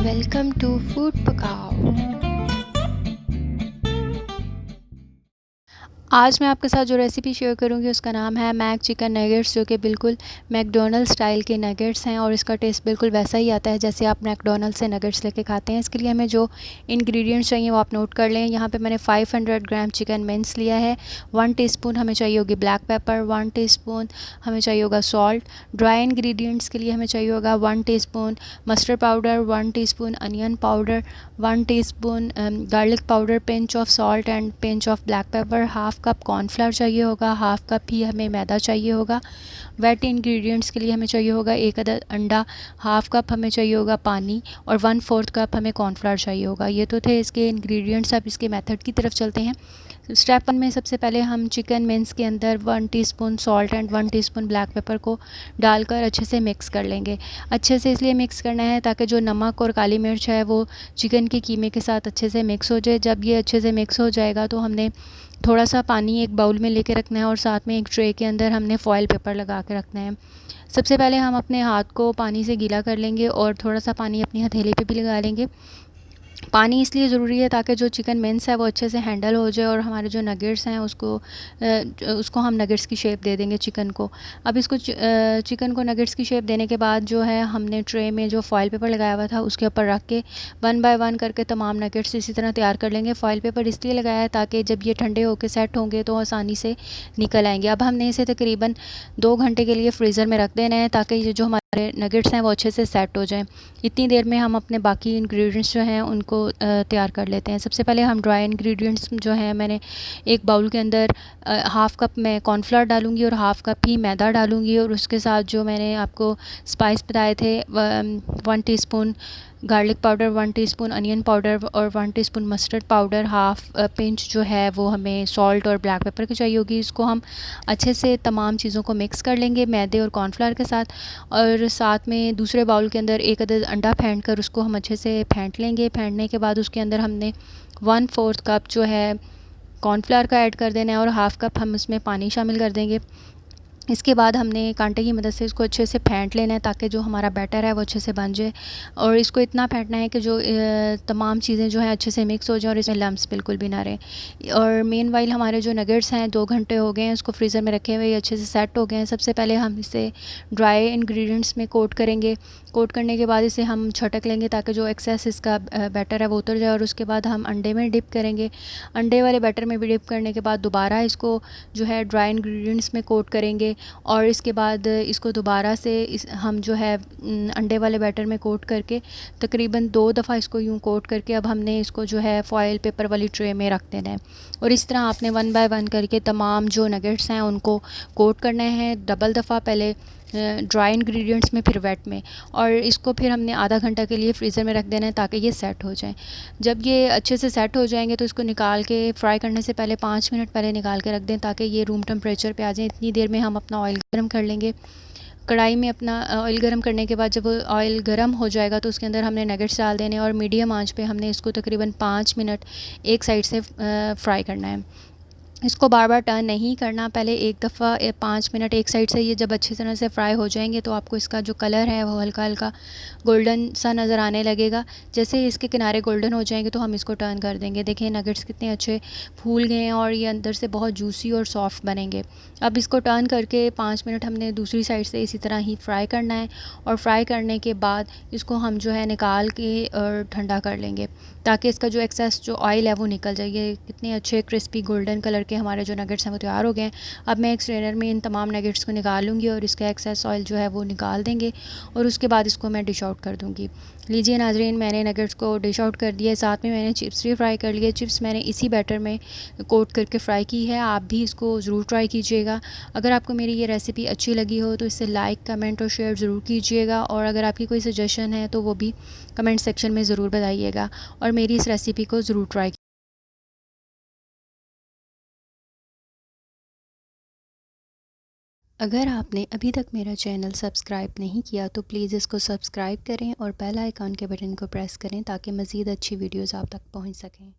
Welcome to food पकाओ। आज मैं आपके साथ जो रेसिपी शेयर करूंगी उसका नाम है मैक चिकन नगेट्स, जो कि बिल्कुल मैकडोनल्ड स्टाइल के नगेट्स हैं और इसका टेस्ट बिल्कुल वैसा ही आता है जैसे आप मैकडोनल्ड से नगेट्स लेके खाते हैं। इसके लिए हमें जो इंग्रेडिएंट्स चाहिए वो आप नोट कर लें। यहाँ पे मैंने 500 ग्राम चिकन मिन्स लिया है। 1 टीस्पून हमें चाहिए होगी ब्लैक पेपर, 1 टीस्पून हमें चाहिए होगा सॉल्ट। ड्राई इंग्रेडिएंट्स के लिए हमें चाहिए होगा 1 teaspoon mustard powder, 1 teaspoon onion powder, 1 teaspoon garlic powder, pinch of salt and pinch of black pepper. Half cup cornflour चाहिए होगा, हाफ़ कप ही हमें मैदा चाहिए होगा। वेट इंग्रेडिएंट्स के लिए हमें चाहिए होगा 1 अदद अंडा, हाफ़ कप हमें चाहिए होगा पानी और 1/4 कप हमें कॉर्नफ्लावर चाहिए होगा। ये तो थे इसके इंग्रेडिएंट्स। अब इसके मेथड की तरफ चलते हैं। स्टेप 1 में सबसे पहले हम चिकन मिन्स के अंदर 1 teaspoon salt and 1 teaspoon black pepper को डालकर अच्छे से मिक्स कर लेंगे। अच्छे से इसलिए मिक्स करना है ताकि जो नमक और काली मिर्च है वो चिकन के कीमे के साथ अच्छे से मिक्स हो जाए। जब ये अच्छे से मिक्स हो जाएगा तो हमने थोड़ा सा पानी एक बाउल में लेके रखना है और साथ में एक ट्रे के अंदर हमने फॉयल पेपर लगा के रखना है। सबसे पहले हम अपने हाथ को पानी से गीला कर लेंगे और थोड़ा सा पानी अपनी हथेली पे भी लगा लेंगे। पानी इसलिए ज़रूरी है ताकि जो चिकन मिन्स है वो अच्छे से हैंडल हो जाए और हमारे जो नगेट्स हैं उसको हम नगेट्स की शेप दे देंगे चिकन को। अब इसको चिकन को नगेट्स की शेप देने के बाद जो है हमने ट्रे में जो फॉयल पेपर लगाया हुआ था उसके ऊपर रख के 1 बाय 1 करके तमाम नगेट्स इसी तरह तैयार कर लेंगे। फॉयल पेपर इसलिए लगाया है ताकि जब ये ठंडे होकर सेट होंगे तो आसानी से निकल आएंगे। अब हमने इसे तकरीबन 2 घंटे के लिए फ्रीज़र में रख देना है ताकि ये जो हमारे नगेट्स हैं वो अच्छे से सेट हो जाएं। इतनी देर में हम अपने बाकी इंग्रेडिएंट्स जो हैं उनको तैयार कर लेते हैं। सबसे पहले हम ड्राई इंग्रेडिएंट्स जो हैं मैंने एक बाउल के अंदर हाफ़ कप मैं कॉर्नफ्लावर डालूंगी और हाफ़ कप ही मैदा डालूंगी और उसके साथ जो मैंने आपको स्पाइस बताए थे 1 teaspoon garlic powder, 1 teaspoon onion powder और 1 teaspoon mustard powder, half pinch जो है वो हमें सॉल्ट और ब्लैक पेपर की चाहिए होगी। इसको हम अच्छे से तमाम चीज़ों को मिक्स कर लेंगे मैदे और कॉर्नफ्लावर के साथ। और साथ में दूसरे बाउल के अंदर 1 अदद अंडा फेंट कर उसको हम अच्छे से फेंट लेंगे। फेंटने के बाद उसके अंदर हमने 1/4 कप जो है कॉर्नफ्लावर का ऐड कर देना है और हाफ़ कप हम उसमें पानी शामिल कर देंगे। इसके बाद हमने कांटे की मदद से इसको अच्छे से फेंट लेना है ताकि जो हमारा बैटर है वो अच्छे से बन जाए। और इसको इतना फेंटना है कि जो तमाम चीज़ें जो हैं अच्छे से मिक्स हो जाए और इसमें लम्स बिल्कुल भी ना रहें। और मेनवाइल हमारे जो नगेट्स हैं 2 घंटे हो गए हैं इसको फ्रीज़र में रखे हुए, ये अच्छे से सेट हो गए हैं। सबसे पहले हम इसे ड्राई इंग्रेडिएंट्स में कोट करेंगे। कोट करने के बाद इसे हम छटक लेंगे ताकि जो एक्सेस इसका बैटर है वो उतर जाए। और उसके बाद हम अंडे में डिप करेंगे। अंडे वाले बैटर में भी डिप करने के बाद दोबारा इसको जो है ड्राई इंग्रेडिएंट्स में कोट करेंगे और इसके बाद इसको दोबारा से हम जो है अंडे वाले बैटर में कोट करके तकरीबन 2 दफ़ा इसको यूँ कोट करके अब हमने इसको जो है फॉयल पेपर वाली ट्रे में रख देना है। और इस तरह आपने 1 बाय 1 करके तमाम जो नगेट्स हैं उनको कोट करना है डबल दफ़ा, पहले ड्राई इंग्रेडिएंट्स में फिर वेट में। और इसको फिर हमने आधा घंटा के लिए फ्रीज़र में रख देना है ताकि ये सेट हो जाए। जब ये अच्छे से सेट हो जाएंगे तो इसको निकाल के फ्राई करने से पहले 5 मिनट पहले निकाल के रख दें ताकि ये रूम टेम्परेचर पे आ जाए। इतनी देर में हम अपना ऑयल गर्म कर लेंगे। कढ़ाई में अपना ऑयल गर्म करने के बाद जब ऑयल गर्म हो जाएगा तो उसके अंदर हमने नगेट्स डाल देने और मीडियम आंच पे हमने इसको तकरीबन 5 मिनट एक साइड से फ्राई करना है। इसको बार बार टर्न नहीं करना, पहले एक दफ़ा 5 मिनट एक साइड से ये जब अच्छी तरह से फ्राई हो जाएंगे तो आपको इसका जो कलर है वो हल्का हल्का गोल्डन सा नज़र आने लगेगा। जैसे ही इसके किनारे गोल्डन हो जाएंगे तो हम इसको टर्न कर देंगे। देखिए नगेट्स कितने अच्छे फूल गए हैं और ये अंदर से बहुत जूसी और सॉफ्ट बनेंगे। अब इसको टर्न करके 5 मिनट हमने दूसरी साइड से इसी तरह ही फ्राई करना है। और फ्राई करने के बाद इसको हम जो है निकाल के और ठंडा कर लेंगे ताकि इसका जो एक्सेस जो ऑयल है वो निकल जाए। ये कितने अच्छे क्रिस्पी गोल्डन कलर के हमारे जो नगेट्स हैं वो तैयार हो गए हैं। अब मैं एक स्ट्रेनर में इन तमाम नगेट्स को निकाल लूँगी और इसका एक्सेस ऑयल जो है वो निकाल देंगे और उसके बाद इसको मैं डिश आउट कर दूँगी। लीजिए नाजरीन, मैंने नगेट्स को डिश आउट कर दिया है। साथ में मैंने चिप्स भी फ्राई कर लिए। चिप्स मैंने इसी बैटर में कोट करके फ्राई की है। आप भी इसको ज़रूर ट्राई कीजिएगा। अगर आपको मेरी ये रेसिपी अच्छी लगी हो तो इसे लाइक, कमेंट और शेयर ज़रूर कीजिएगा। और अगर आपकी कोई सजेशन है तो वो भी कमेंट सेक्शन में ज़रूर बताइएगा और मेरी इस रेसिपी को ज़रूर ट्राई। अगर आपने अभी तक मेरा चैनल सब्सक्राइब नहीं किया तो प्लीज़ इसको सब्सक्राइब करें और बेल आइकन के बटन को प्रेस करें ताकि मज़ीद अच्छी वीडियोज़ आप तक पहुंच सकें।